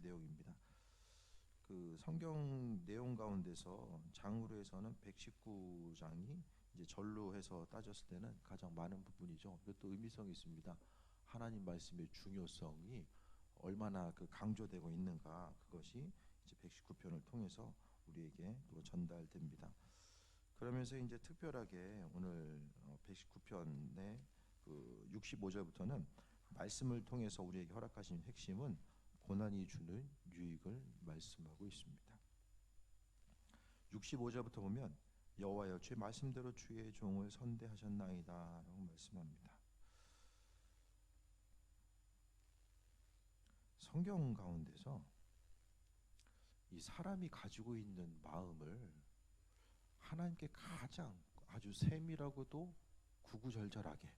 내용입니다. 그 성경 내용 가운데서 장으로에서는 119장이 이제 절로 해서 따졌을 때는 가장 많은 부분이죠. 이것도 의미성이 있습니다. 하나님 말씀의 중요성이 얼마나 그 강조되고 있는가, 그것이 이제 119편을 통해서 우리에게 또 전달됩니다. 그러면서 이제 특별하게 오늘 119편의 그 65절부터는 말씀을 통해서 우리에게 허락하신 핵심은 고난이 주는 유익을 말씀하고 있습니다. 65절부터 보면 여호와여 주의 말씀대로 주의 종을 선대하셨나이다 라고 말씀합니다. 성경 가운데서 이 사람이 가지고 있는 마음을 하나님께 가장 아주 세밀하고도 구구절절하게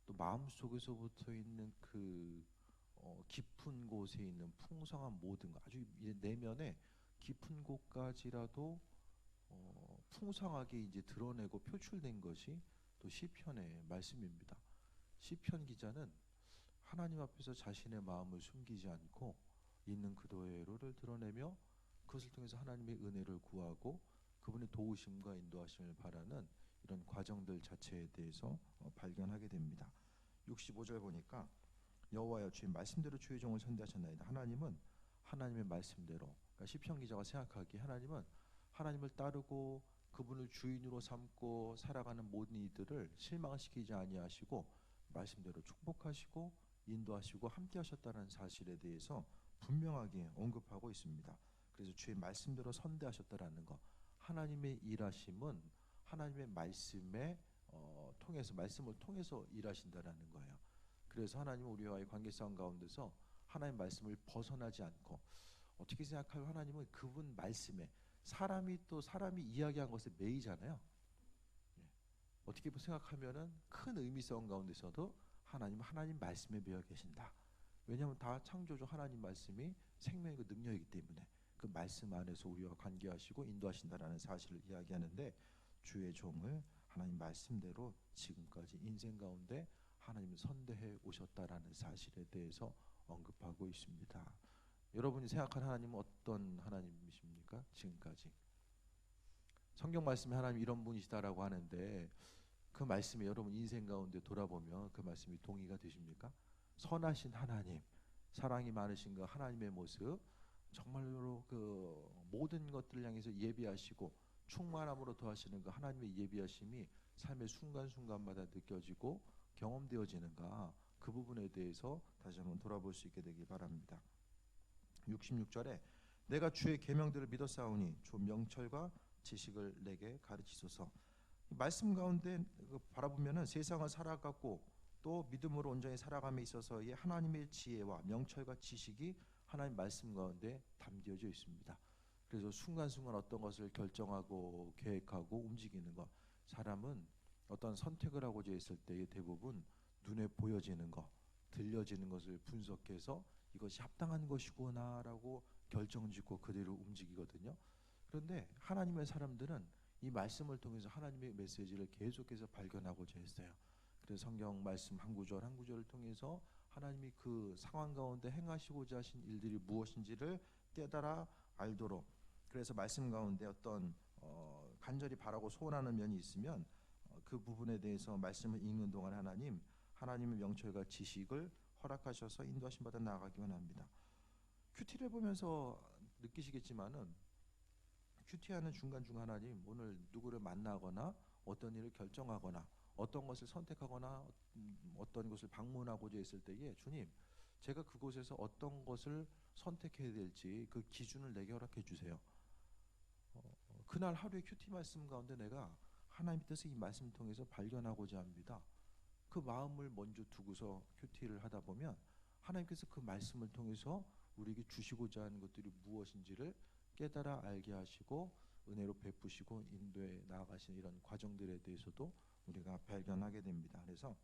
또 마음속에서부터 있는 그 깊은 곳에 있는 풍성한 모든 것, 아주 내면에 깊은 곳까지라도 풍성하게 이제 드러내고 표출된 것이 또 시편의 말씀입니다. 시편 기자는 하나님 앞에서 자신의 마음을 숨기지 않고 있는 그대로를 드러내며 그것을 통해서 하나님의 은혜를 구하고 그분의 도우심과 인도하심을 바라는 이런 과정들 자체에 대해서 발견하게 됩니다. 65절 보니까 여호와여 주의 말씀대로 주의 종을 선대하셨나이다. 하나님은 하나님의 말씀대로, 그러니까 시편 기자가 생각하기에 하나님은 하나님을 따르고 그분을 주인으로 삼고 살아가는 모든 이들을 실망시키지 아니하시고 말씀대로 축복하시고 인도하시고 함께 하셨다는 사실에 대해서 분명하게 언급하고 있습니다. 그래서 주의 말씀대로 선대하셨다라는 것, 하나님의 일하심은 하나님의 말씀에 통해서, 말씀을 통해서 일하신다라는 거예요. 그래서 하나님은 우리와의 관계성 가운데서 하나님의 말씀을 벗어나지 않고, 어떻게 생각하면 하나님은 그분 말씀에 사람이 이야기한 것에 매이잖아요. 어떻게 생각하면은 큰 의미성 가운데서도 하나님 말씀에 매여 계신다. 왜냐하면 다 창조주 하나님 말씀이 생명이고 능력이기 때문에 그 말씀 안에서 우리와 관계하시고 인도하신다라는 사실을 이야기하는데, 주의 종을 하나님 말씀대로 지금까지 인생 가운데 하나님을 선대해 오셨다라는 사실에 대해서 언급하고 있습니다. 여러분이 생각하는 하나님은 어떤 하나님이십니까? 지금까지 성경 말씀에 하나님 이런 분이시다라고 하는데 그 말씀에 여러분 인생 가운데 돌아보면 그 말씀이 동의가 되십니까? 선하신 하나님, 사랑이 많으신 그 하나님의 모습, 정말로 그 모든 것들을 향해서 예비하시고 충만함으로 더하시는 그 하나님의 예비하심이 삶의 순간순간마다 느껴지고 경험되어지는가, 그 부분에 대해서 다시 한번 돌아볼 수 있게 되기 바랍니다. 66절에 내가 주의 계명들을 믿었사오니 주 명철과 지식을 내게 가르치소서. 말씀 가운데 바라보면은 세상을 살아갔고 또 믿음으로 온전히 살아감에 있어서의 하나님의 지혜와 명철과 지식이 하나님 말씀 가운데 담겨져 있습니다. 그래서 순간순간 어떤 것을 결정하고 계획하고 움직이는 것, 사람은 어떤 선택을 하고자 했을 때의 대부분 눈에 보여지는 것, 들려지는 것을 분석해서 이것이 합당한 것이구나라고 결정짓고 그대로 움직이거든요. 그런데 하나님의 사람들은 이 말씀을 통해서 하나님의 메시지를 계속해서 발견하고자 했어요. 그래서 성경 말씀 한 구절 한 구절을 통해서 하나님이 그 상황 가운데 행하시고자 하신 일들이 무엇인지를 깨달아 알도록, 그래서 말씀 가운데 어떤 간절히 바라고 소원하는 면이 있으면 그 부분에 대해서 말씀을 읽는 동안 하나님의 명철과 지식을 허락하셔서 인도하심 받아 나아가기만 합니다. 큐티를 보면서 느끼시겠지만은 큐티하는 중간중간 하나님, 오늘 누구를 만나거나 어떤 일을 결정하거나 어떤 것을 선택하거나 어떤 것을 방문하고자 했을 때에 주님, 제가 그곳에서 어떤 것을 선택해야 될지 그 기준을 내게 허락해 주세요. 그날 하루의 큐티 말씀 가운데 내가 하나님의 뜻을 이 말씀 통해서 발견하고자 합니다. 그 마음을 먼저 두고서 큐티를 하다 보면 하나님께서 그 말씀을 통해서 우리에게 주시고자 하는 것들이 무엇인지를 깨달아 알게 하시고 은혜로 베푸시고 인도에 나아가시는 이런 과정들에 대해서도 우리가 발견하게 됩니다. 그래서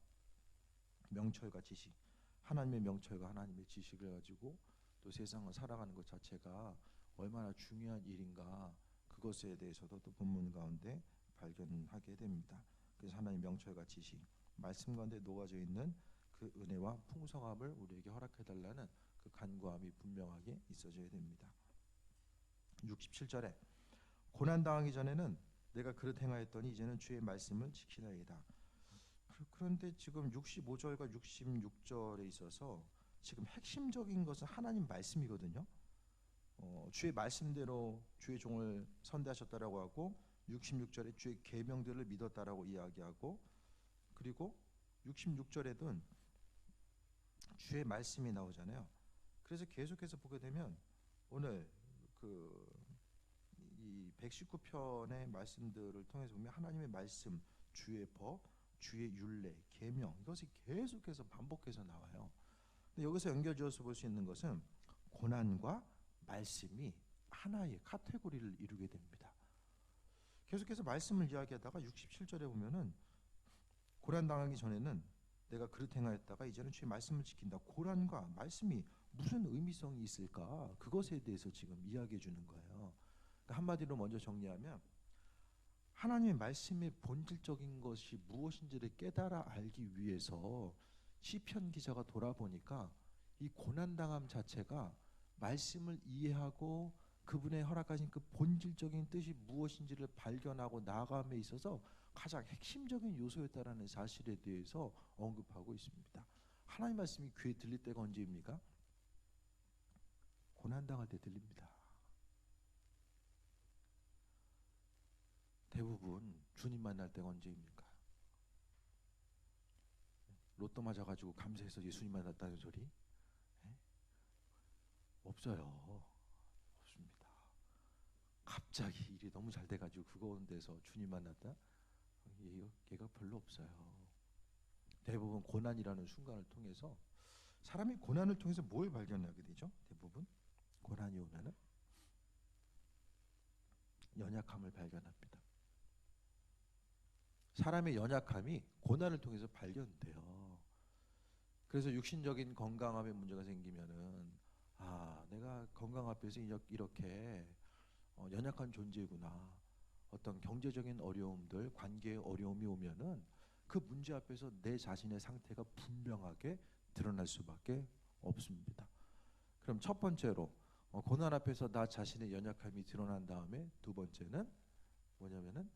명철과 지식, 하나님의 명철과 하나님의 지식을 가지고 또 세상을 살아가는 것 자체가 얼마나 중요한 일인가, 그것에 대해서도 또 본문 가운데 발견하게 됩니다. 그래서 하나님의 명철과 지식, 말씀 가운데 놓아져 있는 그 은혜와 풍성함을 우리에게 허락해달라는 그 그 간구함이 분명하게 있어져야 됩니다. 67절에 고난 당하기 전에는 내가 그릇 행하였더니 이제는 주의 말씀을 지키나이다. 그런데 지금 65절과 66절에 있어서 지금 핵심적인 것은 하나님 말씀이거든요. 주의 말씀대로 주의 종을 선대하셨다라고 하고 66절에 주의 계명들을 믿었다라고 이야기하고, 그리고 66절에는 주의 말씀이 나오잖아요. 그래서 계속해서 보게 되면 오늘 이 119편의 말씀들을 통해서 보면 하나님의 말씀, 주의 법, 주의 율례, 계명, 이것이 계속해서 반복해서 나와요. 근데 여기서 연결지어서 볼 수 있는 것은 고난과 말씀이 하나의 카테고리를 이루게 됩니다. 계속해서 말씀을 이야기하다가 67절에 보면은 고난 당하기 전에는 내가 그릇 행하였다가 이제는 주의 말씀을 지킨다. 고난과 말씀이 무슨 의미성이 있을까? 그것에 대해서 지금 이야기해 주는 거예요. 그러니까 한마디로 먼저 정리하면 하나님의 말씀의 본질적인 것이 무엇인지를 깨달아 알기 위해서 시편 기자가 돌아보니까 이 고난당함 자체가 말씀을 이해하고 그분의 허락하신 그 본질적인 뜻이 무엇인지를 발견하고 나아감에 있어서 가장 핵심적인 요소였다라는 사실에 대해서 언급하고 있습니다. 하나님 말씀이 귀에 들릴 때가 언제입니까? 고난당할 때 들립니다. 대부분 주님 만날 때가 언제입니까? 로또 맞아가지고 감사해서 예수님 만났다는 소리? 네? 없어요. 없습니다. 갑자기 일이 너무 잘 돼가지고 그거 온 데서 주님 만났다? 얘가 별로 없어요. 대부분 고난이라는 순간을 통해서, 사람이 고난을 통해서 뭘 발견하게 되죠? 대부분 고난이 오면은 연약함을 발견합니다. 사람의 연약함이 고난을 통해서 발견돼요. 그래서 육신적인 건강함에 문제가 생기면은 내가 건강 앞에서 이렇게 연약한 존재구나. 어떤 경제적인 어려움들, 관계의 어려움이 오면은 그 문제 앞에서 내 자신의 상태가 분명하게 드러날 수밖에 없습니다. 그럼 첫 번째로 고난 앞에서 나 자신의 연약함이 드러난 다음에 두 번째는 뭐냐면은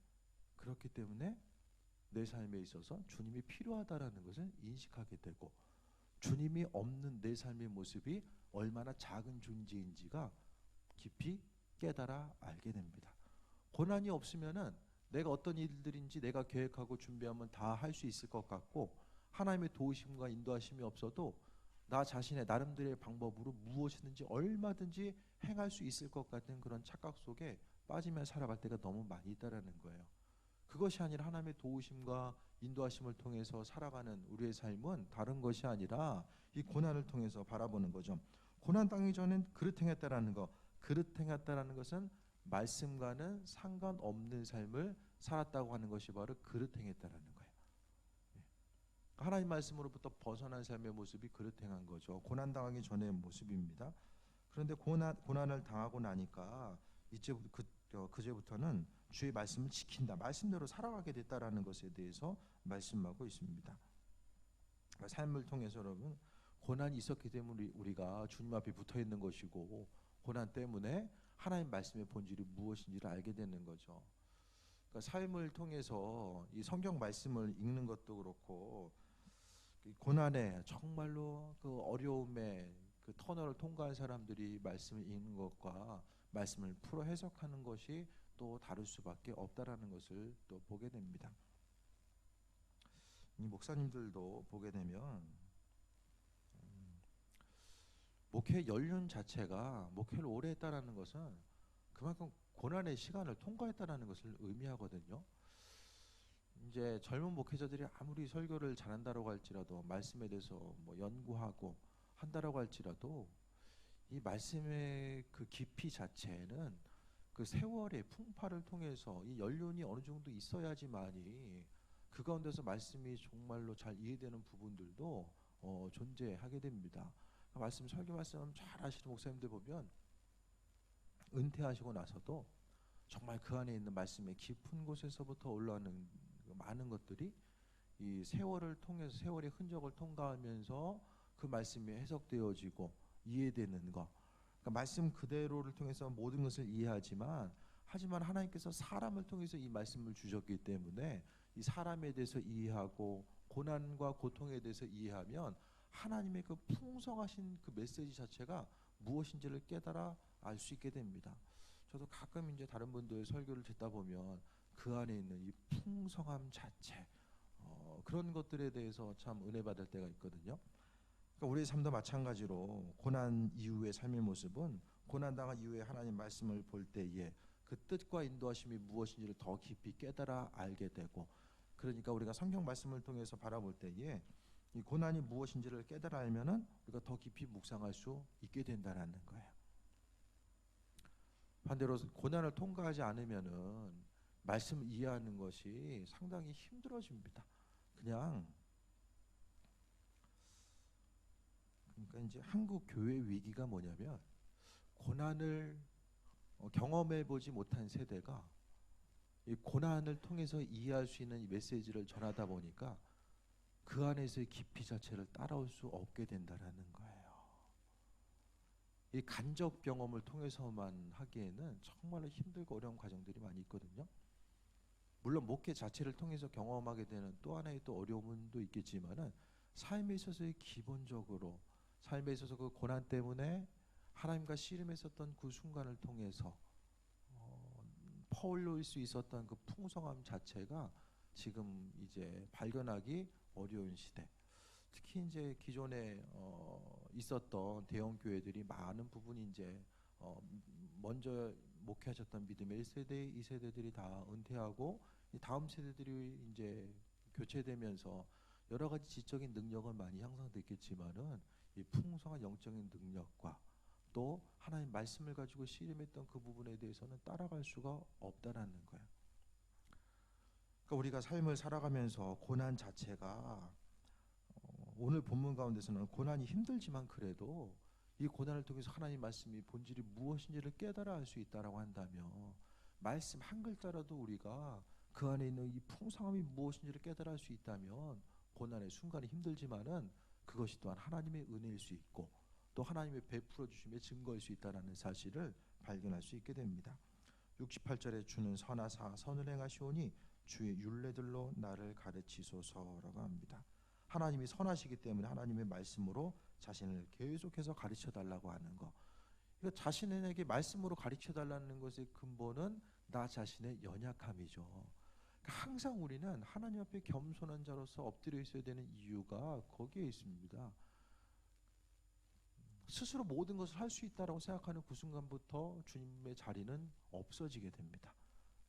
그렇기 때문에 내 삶에 있어서 주님이 필요하다라는 것을 인식하게 되고, 주님이 없는 내 삶의 모습이 얼마나 작은 존재인지가 깊이 깨달아 알게 됩니다. 고난이 없으면은 내가 어떤 일들인지 내가 계획하고 준비하면 다 할 수 있을 것 같고, 하나님의 도우심과 인도하심이 없어도 나 자신의 나름대로의 방법으로 무엇이든지 얼마든지 행할 수 있을 것 같은 그런 착각 속에 빠지며 살아갈 때가 너무 많이 있다라는 거예요. 그것이 아니라 하나님의 도우심과 인도하심을 통해서 살아가는 우리의 삶은 다른 것이 아니라 이 고난을 통해서 바라보는 거죠. 고난 당하기 전엔 그릇 행했다라는 거, 그릇 행했다라는 것은 말씀과는 상관없는 삶을 살았다고 하는 것이 바로 그릇 행했다라는 거예요. 하나님 말씀으로부터 벗어난 삶의 모습이 그릇 행한 거죠. 고난 당하기 전의 모습입니다. 그런데 고난을 당하고 나니까 그제부터는 주의 말씀을 지킨다, 말씀대로 살아가게 됐다라는 것에 대해서 말씀하고 있습니다. 삶을 통해서 여러분, 고난이 있었기 때문에 우리가 주님 앞에 붙어 있는 것이고, 고난 때문에 하나님 말씀의 본질이 무엇인지를 알게 되는 거죠. 그러니까 삶을 통해서 이 성경 말씀을 읽는 것도 그렇고, 고난에 정말로 그 어려움에 그 터널을 통과한 사람들이 말씀을 읽는 것과 말씀을 풀어 해석하는 것이 또 다를 수밖에 없다라는 것을 또 보게 됩니다. 이 목사님들도 보게 되면 목회 연륜 자체가 목회를 오래 했다라는 것은 그만큼 고난의 시간을 통과했다라는 것을 의미하거든요. 이제 젊은 목회자들이 아무리 설교를 잘한다라고 할지라도, 말씀에 대해서 뭐 연구하고 한다라고 할지라도, 이 말씀의 그 깊이 자체는 그 세월의 풍파를 통해서 이 연륜이 어느 정도 있어야지만이 그 가운데서 말씀이 정말로 잘 이해되는 부분들도 존재하게 됩니다. 설교 말씀 잘 하시는 목사님들 보면 은퇴하시고 나서도 정말 그 안에 있는 말씀의 깊은 곳에서부터 올라오는 많은 것들이 이 세월을 통해서, 세월의 흔적을 통과하면서 그 말씀이 해석되어지고 이해되는 거. 그러니까 말씀 그대로를 통해서 모든 것을 이해하지만 하지만 하나님께서 사람을 통해서 이 말씀을 주셨기 때문에 이 사람에 대해서 이해하고 고난과 고통에 대해서 이해하면 하나님의 그 풍성하신 그 메시지 자체가 무엇인지를 깨달아 알 수 있게 됩니다. 저도 가끔 이제 다른 분들 설교를 듣다 보면 그 안에 있는 이 풍성함 자체 그런 것들에 대해서 참 은혜 받을 때가 있거든요. 그러니까 우리의 삶도 마찬가지로 고난 이후의 삶의 모습은 고난 당한 이후에 하나님 말씀을 볼 때에 그 뜻과 인도하심이 무엇인지를 더 깊이 깨달아 알게 되고, 그러니까 우리가 성경 말씀을 통해서 바라볼 때에 이 고난이 무엇인지를 깨달아 알면은 우리가 더 깊이 묵상할 수 있게 된다라는 거예요. 반대로 고난을 통과하지 않으면은 말씀을 이해하는 것이 상당히 힘들어집니다. 그냥 그러니까 이제 한국 교회 위기가 뭐냐면 고난을 경험해 보지 못한 세대가 이 고난을 통해서 이해할 수 있는 이 메시지를 전하다 보니까 그 안에서의 깊이 자체를 따라올 수 없게 된다라는 거예요. 이 간접 경험을 통해서만 하기에는 정말로 힘들고 어려운 과정들이 많이 있거든요. 물론 목회 자체를 통해서 경험하게 되는 또 하나의 또 어려움은 또 있겠지만은 삶에 있어서의 기본적으로 삶에 있어서 그 고난 때문에 하나님과 씨름했었던 그 순간을 통해서 퍼올릴 수 있었던 그 풍성함 자체가 지금 이제 발견하기 어려운 시대. 특히 이제 기존에 있었던 대형 교회들이 많은 부분이 이제 먼저 목회하셨던 믿음의 1세대, 2세대들이 다 은퇴하고 이 다음 세대들이 이제 교체되면서 여러 가지 지적인 능력은 많이 향상됐겠지만은 이 풍성한 영적인 능력과 또 하나님 말씀을 가지고 씨름했던 그 부분에 대해서는 따라갈 수가 없다라는 거예요. 그러니까 우리가 삶을 살아가면서 고난 자체가 오늘 본문 가운데서는 고난이 힘들지만 그래도 이 고난을 통해서 하나님 말씀이 본질이 무엇인지를 깨달아 알 수 있다라고 한다면 말씀 한 글자라도 우리가 그 안에 있는 이 풍성함이 무엇인지를 깨달아 알 수 있다면 고난의 순간이 힘들지만은 그것이 또한 하나님의 은혜일 수 있고 또 하나님의 베풀어 주심의 증거일 수 있다라는 사실을 발견할 수 있게 됩니다. 68절에 주는 선하사 선을 행하시오니 주의 율례들로 나를 가르치소서라고 합니다. 하나님이 선하시기 때문에 하나님의 말씀으로 자신을 계속해서 가르쳐 달라고 하는 거. 그러니까 자신에게 말씀으로 가르쳐 달라는 것의 근본은 나 자신의 연약함이죠. 그러니까 항상 우리는 하나님 앞에 겸손한 자로서 엎드려 있어야 되는 이유가 거기에 있습니다. 스스로 모든 것을 할 수 있다라고 생각하는 그 순간부터 주님의 자리는 없어지게 됩니다.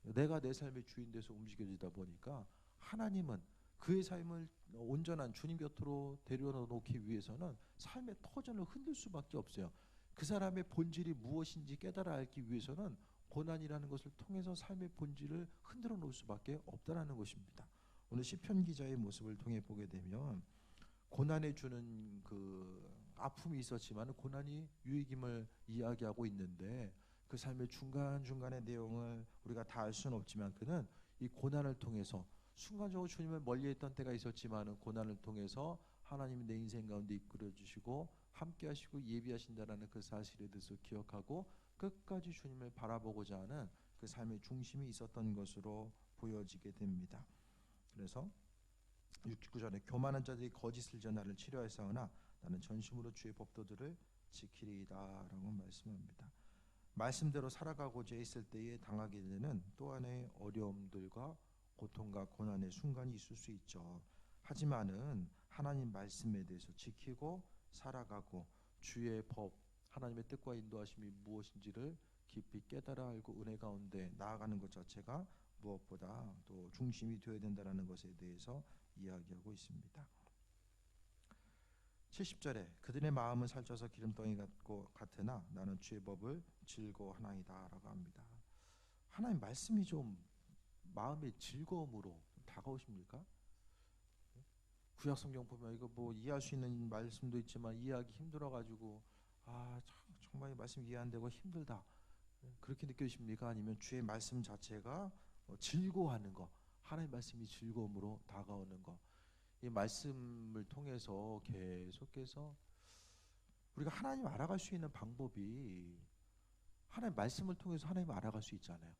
내가 내 삶의 주인 돼서 움직여지다 보니까 하나님은 그의 삶을 온전한 주님 곁으로 데려놓기 위해서는 삶의 터전을 흔들 수밖에 없어요. 그 사람의 본질이 무엇인지 깨달아 알기 위해서는 고난이라는 것을 통해서 삶의 본질을 흔들어 놓을 수밖에 없다라는 것입니다. 오늘 시편 기자의 모습을 통해 보게 되면 고난에 주는 그 아픔이 있었지만 고난이 유익임을 이야기하고 있는데 그 삶의 중간중간의 내용을 우리가 다 알 수는 없지만 그는 이 고난을 통해서 순간적으로 주님을 멀리했던 때가 있었지만 고난을 통해서 하나님이 내 인생 가운데 이끌어 주시고 함께 하시고 예비하신다라는 그 사실에 대해서 기억하고 끝까지 주님을 바라보고자 하는 그 삶의 중심이 있었던 것으로 보여지게 됩니다. 그래서 69절에 교만한 자들이 거짓을 져 나를 치료하사오나 나는 전심으로 주의 법도들을 지키리이다라고 말씀합니다. 말씀대로 살아가고자 했을 때에 당하게 되는 또 하나의 어려움들과 고통과 고난의 순간이 있을 수 있죠. 하지만은 하나님 말씀에 대해서 지키고 살아가고 주의 법, 하나님의 뜻과 인도하심이 무엇인지를 깊이 깨달아 알고 은혜 가운데 나아가는 것 자체가 무엇보다 또 중심이 되어야 된다는 것에 대해서 이야기하고 있습니다. 70절에 그들의 마음은 살쪄서 기름덩이 같으나 나는 주의 법을 즐거워하나이다라고 합니다. 하나님 말씀이 좀 마음의 즐거움으로 다가오십니까? 구약 성경 보면 이거 뭐 이해할 수 있는 말씀도 있지만 이해하기 힘들어가지고 정말 이 말씀 이해 안 되고 힘들다 그렇게 느껴지십니까? 아니면 주의 말씀 자체가 즐거워하는 거, 하나님 말씀이 즐거움으로 다가오는 거, 이 말씀을 통해서 계속해서 우리가 하나님 알아갈 수 있는 방법이 하나님 말씀을 통해서 하나님을 알아갈 수 있잖아요.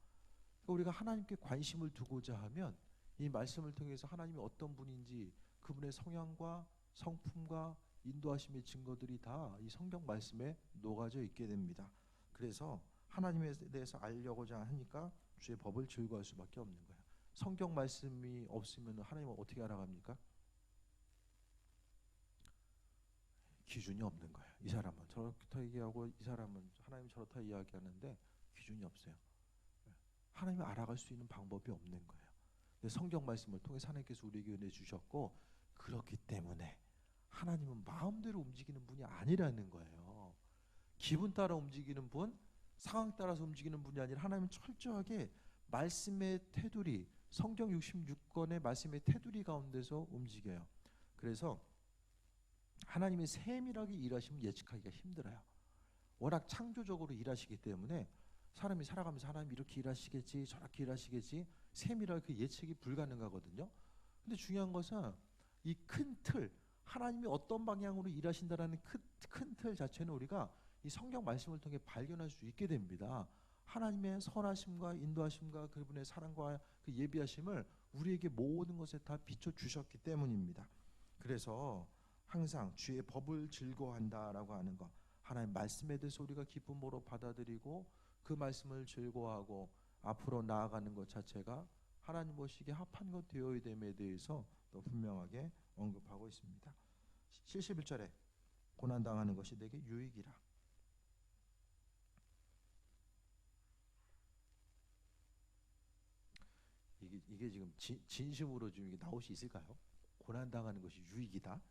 그러니까 우리가 하나님께 관심을 두고자 하면 이 말씀을 통해서 하나님이 어떤 분인지 그분의 성향과 성품과 인도하심의 증거들이 다 이 성경 말씀에 녹아져 있게 됩니다. 그래서 하나님에 대해서 알려고자 하니까 주의 법을 즐거워할 수밖에 없는 거예요. 성경 말씀이 없으면 하나님을 어떻게 알아갑니까? 기준이 없는 거예요. 이 사람은 저렇다 얘기하고 이 사람은 하나님 저렇다 이야기하는데 기준이 없어요. 하나님을 알아갈 수 있는 방법이 없는 거예요. 근데 성경 말씀을 통해서 하나님께서 우리에게 은혜 주셨고, 그렇기 때문에 하나님은 마음대로 움직이는 분이 아니라는 거예요. 기분 따라 움직이는 분, 상황 따라서 움직이는 분이 아니라 하나님은 철저하게 말씀의 테두리, 성경 66권의 말씀의 테두리 가운데서 움직여요. 그래서 하나님의 세밀하게 일하시면 예측하기가 힘들어요. 워낙 창조적으로 일하시기 때문에 사람이 살아가면서 하나님 이렇게 일하시겠지 저렇게 일하시겠지 세밀하게 그 예측이 불가능하거든요. 근데 중요한 것은 이 큰 틀, 하나님이 어떤 방향으로 일하신다라는 큰 틀 자체는 우리가 이 성경 말씀을 통해 발견할 수 있게 됩니다. 하나님의 선하심과 인도하심과 그분의 사랑과 그 예비하심을 우리에게 모든 것에 다 비춰주셨기 때문입니다. 그래서 항상 주의 법을 즐거워한다라고 하는 것, 하나님 말씀에 대해서 우리가 기쁨으로 받아들이고 그 말씀을 즐거워하고 앞으로 나아가는 것 자체가 하나님 보시기에 합한 것 되어야 됨에 대해서 또 분명하게 언급하고 있습니다. 71절에 고난당하는 것이 내게 유익이라. 이게 지금 진심으로 지금 이게 나올 수 있을까요? 고난당하는 것이 유익이다?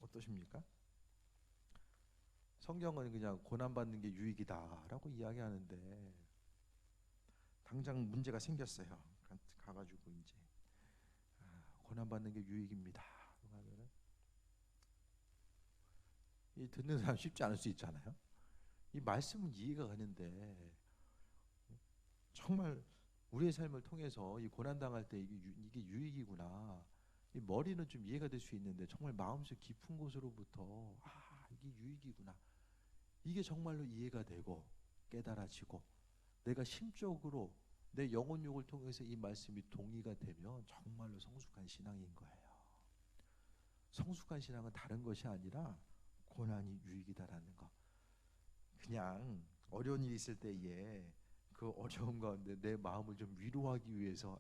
어떠십니까? 성경은 그냥 고난받는 게 유익이다라고 이야기하는데 당장 문제가 생겼어요. 가가지고 이제 고난받는 게 유익입니다. 하면은 이 듣는 사람 쉽지 않을 수 있잖아요. 이 말씀은 이해가 가는데 정말 우리의 삶을 통해서 이 고난당할 때 이게 유익이구나. 이 머리는 좀 이해가 될 수 있는데 정말 마음속 깊은 곳으로부터 이게 유익이구나. 이게 정말로 이해가 되고 깨달아지고 내가 심적으로 내 영혼욕을 통해서 이 말씀이 동의가 되면 정말로 성숙한 신앙인 거예요. 성숙한 신앙은 다른 것이 아니라 고난이 유익이다라는 거. 그냥 어려운 일이 있을 때에 그 어려움 가운데 내 마음을 좀 위로하기 위해서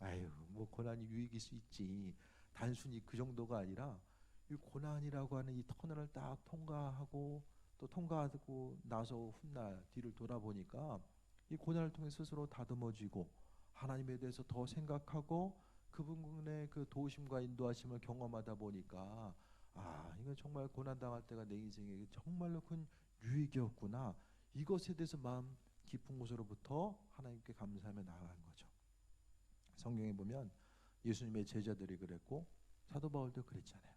뭐 고난이 유익일 수 있지, 단순히 그 정도가 아니라 이 고난이라고 하는 이 터널을 딱 통과하고 또 통과하고 나서 훗날 뒤를 돌아보니까 이 고난을 통해 스스로 다듬어지고 하나님에 대해서 더 생각하고 그분의 그 도우심과 인도하심을 경험하다 보니까 이거 정말 고난당할 때가 내 인생에 정말로 큰 유익이었구나. 이것에 대해서 마음 깊은 곳으로부터 하나님께 감사하며 나아간 거죠. 성경에 보면 예수님의 제자들이 그랬고 사도 바울도 그랬잖아요.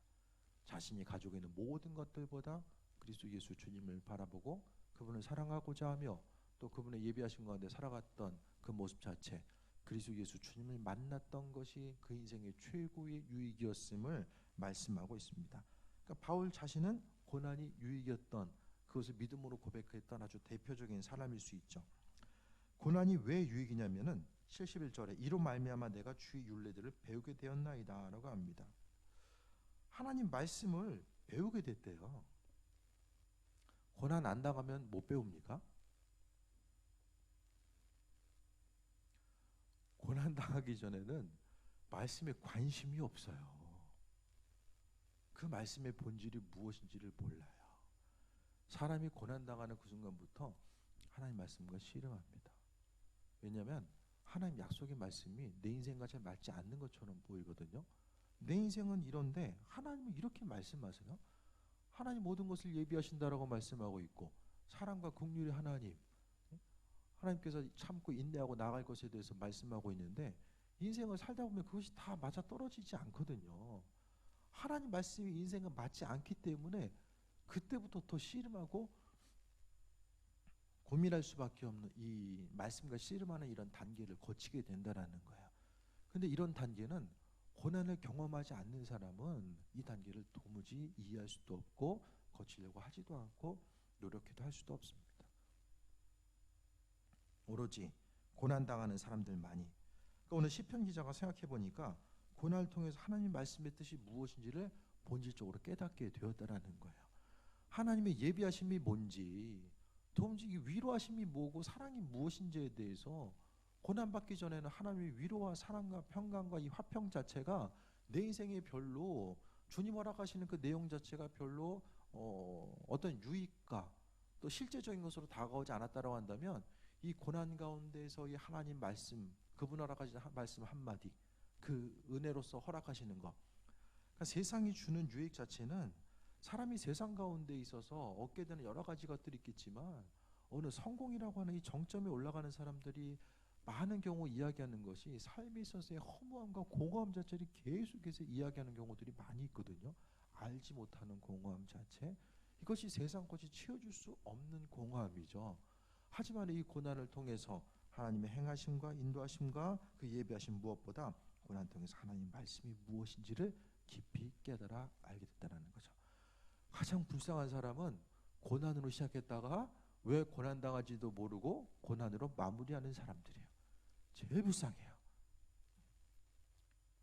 자신이 가지고 있는 모든 것들보다 그리스도 예수 주님을 바라보고 그분을 사랑하고자 하며 또 그분의 예비하신 가운데 살아갔던 그 모습 자체, 그리스도 예수 주님을 만났던 것이 그 인생의 최고의 유익이었음을 말씀하고 있습니다. 그러니까 바울 자신은 고난이 유익이었던 그것을 믿음으로 고백했던 아주 대표적인 사람일 수 있죠. 고난이 왜 유익이냐면은 71절에 이로 말미암아 내가 주의 율례들을 배우게 되었나이다 라고 합니다. 하나님 말씀을 배우게 됐대요. 고난 안 당하면 못 배웁니까? 고난 당하기 전에는 말씀에 관심이 없어요. 그 말씀의 본질이 무엇인지를 몰라요. 사람이 고난 당하는 그 순간부터 하나님 말씀과 씨름합니다. 왜냐하면 하나님 약속의 말씀이 내 인생과 잘 맞지 않는 것처럼 보이거든요. 내 인생은 이런데 하나님은 이렇게 말씀하세요. 하나님 모든 것을 예비하신다라고 말씀하고 있고 사랑과 긍휼의 하나님, 하나님께서 참고 인내하고 나아갈 것에 대해서 말씀하고 있는데 인생을 살다 보면 그것이 다 맞아 떨어지지 않거든요. 하나님 말씀이 인생은 맞지 않기 때문에 그때부터 더 씨름하고 고민할 수밖에 없는 이 말씀과 씨름하는 이런 단계를 거치게 된다라는 거예요. 근데 이런 단계는 고난을 경험하지 않는 사람은 이 단계를 도무지 이해할 수도 없고 거치려고 하지도 않고 노력해도 할 수도 없습니다. 오로지 고난당하는 사람들만이. 그러니까 오늘 시편 기자가 생각해 보니까 고난을 통해서 하나님 말씀의 뜻이 무엇인지를 본질적으로 깨닫게 되었다라는 거예요. 하나님의 예비하심이 뭔지, 도무지 위로하심이 뭐고 사랑이 무엇인지에 대해서 고난받기 전에는 하나님의 위로와 사랑과 평강과 이 화평 자체가 내 인생에 별로, 주님 허락하시는 그 내용 자체가 별로 어떤 유익과 또 실제적인 것으로 다가오지 않았다고 한다면, 이 고난 가운데서 이 하나님 말씀, 그분 허락하신 말씀 한마디, 그 은혜로서 허락하시는 것, 그러니까 세상이 주는 유익 자체는 사람이 세상 가운데 있어서 얻게 되는 여러 가지 것들이 있겠지만, 어느 성공이라고 하는 이 정점에 올라가는 사람들이 많은 경우 이야기하는 것이 삶에 있어서의 허무함과 공허함 자체를 계속해서 이야기하는 경우들이 많이 있거든요. 알지 못하는 공허함 자체, 이것이 세상 것이 채워줄 수 없는 공허함이죠. 하지만 이 고난을 통해서 하나님의 행하심과 인도하심과 그 예비하심, 무엇보다 고난 통해서 하나님 말씀이 무엇인지를 깊이 깨달아 알게 됐다는 거죠. 가장 불쌍한 사람은 고난으로 시작했다가 왜 고난당하지도 모르고 고난으로 마무리하는 사람들이에요. 제일 불쌍해요.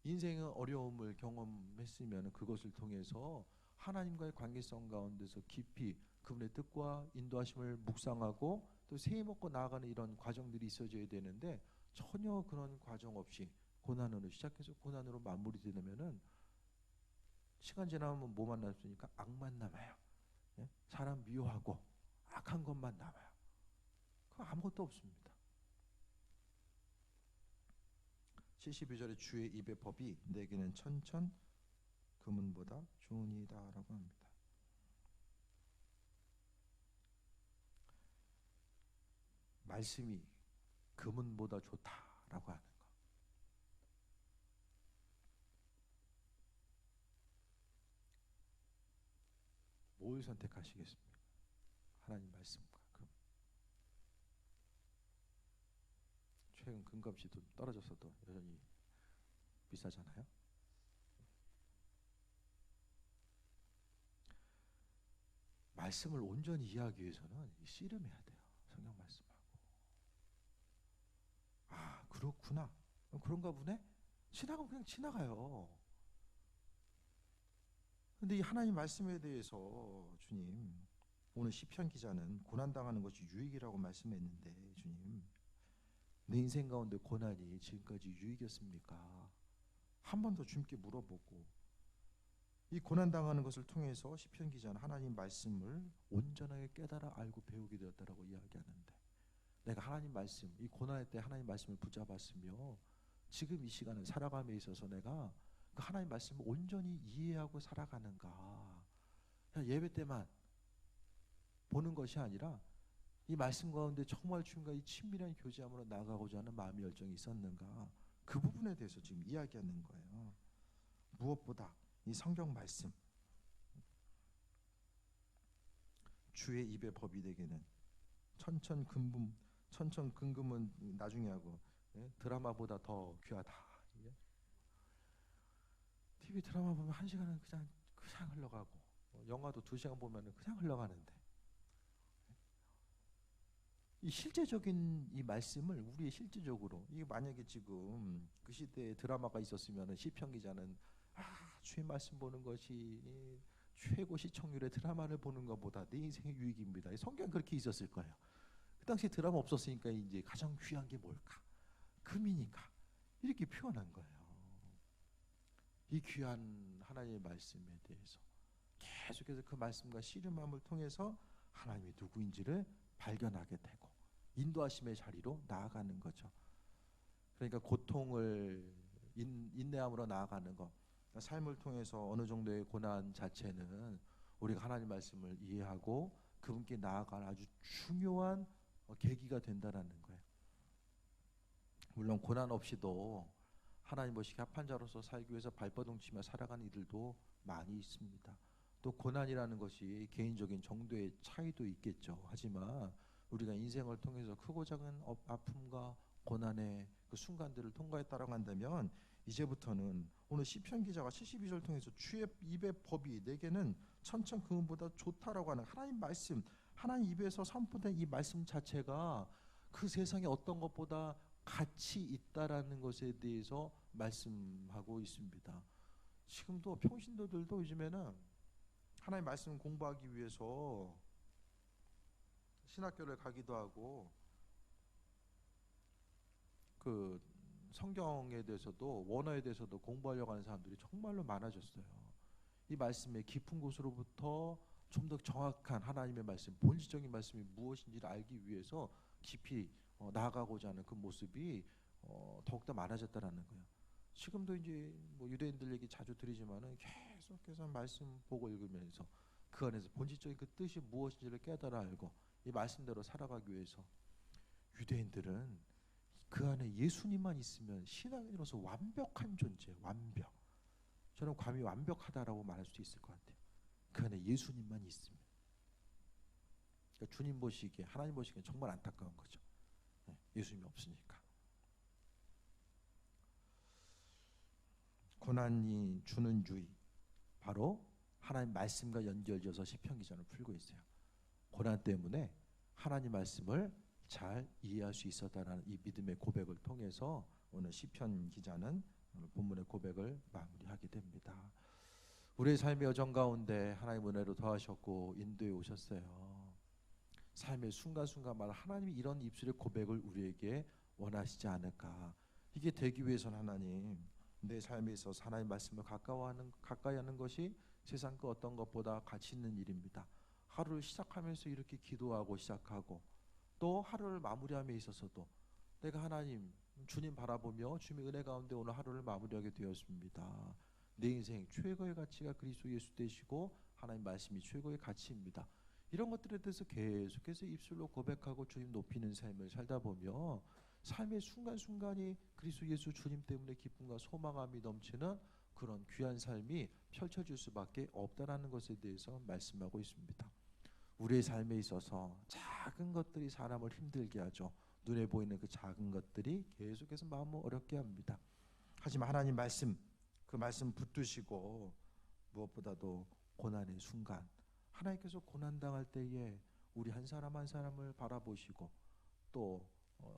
인생의 어려움을 경험했으면 그것을 통해서 하나님과의 관계성 가운데서 깊이 그분의 뜻과 인도하심을 묵상하고 또 세임먹고 나아가는 이런 과정들이 있어져야 되는데, 전혀 그런 과정 없이 고난으로 시작해서 고난으로 마무리되면은 시간 지나면 뭐만 남습니까? 악만 남아요. 예? 사람 미워하고 악한 것만 남아요. 그거 아무것도 없습니다. 72절에 주의 입의 법이 내게는 천천 금은보다 좋으니이다 라고 합니다. 말씀이 금은보다 좋다라고 하는 거. 뭘 선택하시겠습니까? 하나님 말씀과 금. 최근 금값이 떨어져서도 여전히 비싸잖아요. 말씀을 온전히 이해하기 위해서는 씨름해야 돼요. 성경 말씀하고. 아, 그렇구나. 그런가 보네. 지나가면 그냥 지나가요. 근데 이 하나님 말씀에 대해서 주님, 오늘 시편 기자는 고난당하는 것이 유익이라고 말씀했는데, 주님, 내 인생 가운데 고난이 지금까지 유익이었습니까? 한 번 더 주님께 물어보고, 이 고난당하는 것을 통해서 시편 기자는 하나님 말씀을 온전하게 깨달아 알고 배우게 되었다라고 이야기하는데, 내가 하나님 말씀, 이 고난의 때 하나님 말씀을 붙잡았으며 지금 이 시간을 살아감에 있어서 내가 그 하나님 말씀을 온전히 이해하고 살아가는가? 그냥 예배 때만 보는 것이 아니라 이 말씀 가운데 정말 주님과 이 친밀한 교제함으로 나아가고자 하는 마음의 열정이 있었는가? 그 부분에 대해서 지금 이야기하는 거예요. 무엇보다 이 성경 말씀, 주의 입의 법이 되게는 천천금금은 나중에 하고, 예? 드라마보다 더 귀하다. 예? TV 드라마 보면 1시간은 그냥 흘러가고, 영화도 2시간 보면 그냥 흘러가는데, 이 실제적인 이 말씀을 우리의 실제적으로, 이 만약에 지금 그 시대에 드라마가 있었으면 시편 기자는 주의 말씀 보는 것이 최고 시청률의 드라마를 보는 것보다 내 인생의 유익입니다. 성경 그렇게 있었을 거예요. 그 당시 드라마 없었으니까 이제 가장 귀한 게 뭘까? 금이니까 이렇게 표현한 거예요. 이 귀한 하나님의 말씀에 대해서 계속해서 그 말씀과 씨름함을 통해서 하나님이 누구인지를 발견하게 되고 인도하심의 자리로 나아가는 거죠. 그러니까 고통을 인내함으로 나아가는 것, 삶을 통해서 어느 정도의 고난 자체는 우리가 하나님 말씀을 이해하고 그분께 나아가는 아주 중요한 계기가 된다라는 거예요. 물론 고난 없이도 하나님 보시기에 합한 자로서 살기 위해서 발버둥치며 살아가는 이들도 많이 있습니다. 또 고난이라는 것이 개인적인 정도의 차이도 있겠죠. 하지만 우리가 인생을 통해서 크고 작은 아픔과 고난의 그 순간들을 통과했다라고 한다면, 이제부터는 오늘 시편 기자가 72절 통해서 주의 입의 법이 내게는 천천금보다 좋다라고 하는 하나님 말씀, 하나님 입에서 선포된 이 말씀 자체가 그 세상에 어떤 것보다 가치 있다라는 것에 대해서 말씀하고 있습니다. 지금도 평신도들도 요즘에는 하나님 말씀 공부하기 위해서 신학교를 가기도 하고 그 성경에 대해서도 원어에 대해서도 공부하려고 하는 사람들이 정말로 많아졌어요. 이 말씀의 깊은 곳으로부터 좀 더 정확한 하나님의 말씀, 본질적인 말씀이 무엇인지를 알기 위해서 깊이 나아가고자 하는 그 모습이 더욱더 많아졌다라는 거예요. 지금도 이제 뭐 유대인들 얘기 자주 드리지만은 계속해서 말씀 보고 읽으면서 그 안에서 본질적인 그 뜻이 무엇인지를 깨달아 알고 이 말씀대로 살아가기 위해서 유대인들은 그 안에 예수님만 있으면 신앙인으로서 완벽한 존재, 완벽. 저는 감히 완벽하다라고 말할 수 있을 것 같아요. 그 안에 예수님만 있으면. 그러니까 주님 보시기에, 하나님 보시기에 정말 안타까운 거죠. 예수님이 없으니까. 고난이 주는 유의, 바로 하나님 말씀과 연결져서 시편 기전을 풀고 있어요. 고난 때문에 하나님 말씀을 잘 이해할 수 있었다는 이 믿음의 고백을 통해서 오늘 시편 기자는 오늘 본문의 고백을 마무리하게 됩니다. 우리의 삶의 여정 가운데 하나님 은혜로 더하셨고 인도해 오셨어요. 삶의 순간순간마다 하나님이 이런 입술의 고백을 우리에게 원하시지 않을까. 이게 되기 위해서는 하나님, 내 삶에 있어서 하나님 말씀을 가까이 하는 것이 세상 그 어떤 것보다 가치 있는 일입니다. 하루를 시작하면서 이렇게 기도하고 시작하고 또 하루를 마무리함에 있어서도 내가 하나님, 주님 바라보며 주님의 은혜 가운데 오늘 하루를 마무리하게 되었습니다. 내 인생 최고의 가치가 그리스도 예수 되시고 하나님 말씀이 최고의 가치입니다. 이런 것들에 대해서 계속해서 입술로 고백하고 주님 높이는 삶을 살다 보며 삶의 순간순간이 그리스도 예수 주님 때문에 기쁨과 소망함이 넘치는 그런 귀한 삶이 펼쳐질 수밖에 없다라는 것에 대해서 말씀하고 있습니다. 우리의 삶에 있어서 작은 것들이 사람을 힘들게 하죠. 눈에 보이는 그 작은 것들이 계속해서 마음을 어렵게 합니다. 하지만 하나님 말씀, 그 말씀 붙드시고 무엇보다도 고난의 순간, 하나님께서 고난당할 때에 우리 한 사람 한 사람을 바라보시고 또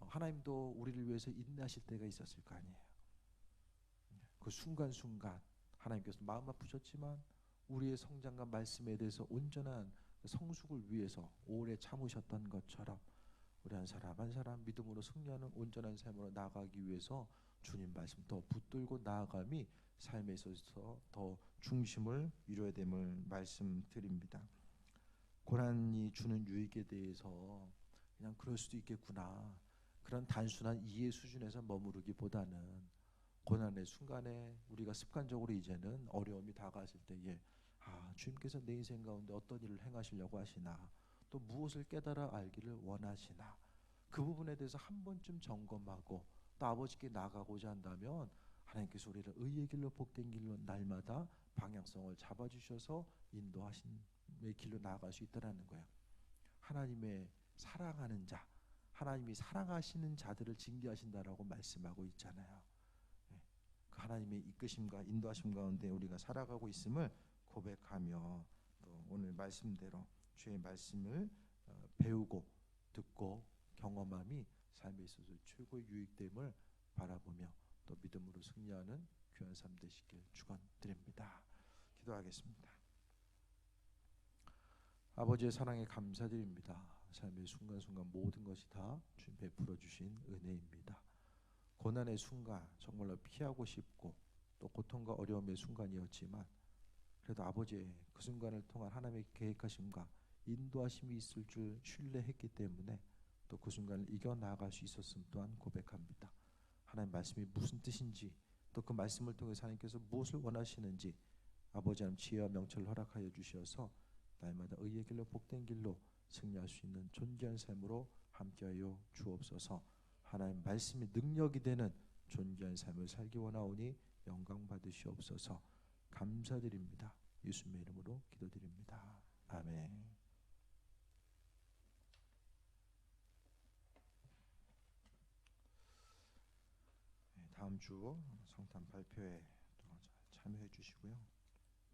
하나님도 우리를 위해서 인내하실 때가 있었을 거 아니에요. 그 순간순간 하나님께서 마음 아프셨지만 우리의 성장과 말씀에 대해서 온전한 성숙을 위해서 오래 참으셨던 것처럼 우리 한 사람 한 사람 믿음으로 승리하는 온전한 삶으로 나아가기 위해서 주님 말씀 더 붙들고 나아감이 삶에 있어서 더 중심을 이루어야 됨을 말씀드립니다. 고난이 주는 유익에 대해서 그냥 그럴 수도 있겠구나, 그런 단순한 이해 수준에서 머무르기보다는 고난의 순간에 우리가 습관적으로 이제는 어려움이 다가왔을 때에 주님께서 내 인생 가운데 어떤 일을 행하시려고 하시나, 또 무엇을 깨달아 알기를 원하시나, 그 부분에 대해서 한 번쯤 점검하고 또 아버지께 나가고자 한다면 하나님께서 우리를 의의 길로 복된 길로 날마다 방향성을 잡아주셔서 인도하심의 길로 나아갈 수 있다는 거예요. 하나님의 사랑하는 자, 하나님이 사랑하시는 자들을 징계하신다라고 말씀하고 있잖아요. 그 하나님의 이끄심과 인도하심 가운데 우리가 살아가고 있음을 고백하며 또 오늘 말씀대로 주의 말씀을 배우고 듣고 경험함이 삶에 있어서 최고의 유익됨을 바라보며 또 믿음으로 승리하는 귀한 삶 되시길 축원드립니다. 기도하겠습니다. 아버지의 사랑에 감사드립니다. 삶의 순간순간 모든 것이 다 주님 베풀어 주신 은혜입니다. 고난의 순간 정말로 피하고 싶고 또 고통과 어려움의 순간이었지만 그래도 아버지의 그 순간을 통한 하나님의 계획하심과 인도하심이 있을 줄 신뢰했기 때문에 또 그 순간을 이겨나갈 수 있었음 또한 고백합니다. 하나님 말씀이 무슨 뜻인지 또 그 말씀을 통해서 하나님께서 무엇을 원하시는지 아버지 하나님 지혜와 명철을 허락하여 주셔서 날마다 의의 길로 복된 길로 승리할 수 있는 존귀한 삶으로 함께하여 주옵소서. 하나님 말씀이 능력이 되는 존귀한 삶을 살기 원하오니 영광 받으시옵소서. 감사드립니다. 예수님의 이름으로 기도드립니다. 아멘. 다음 주 성탄 발표회 또 참여해 주시고요.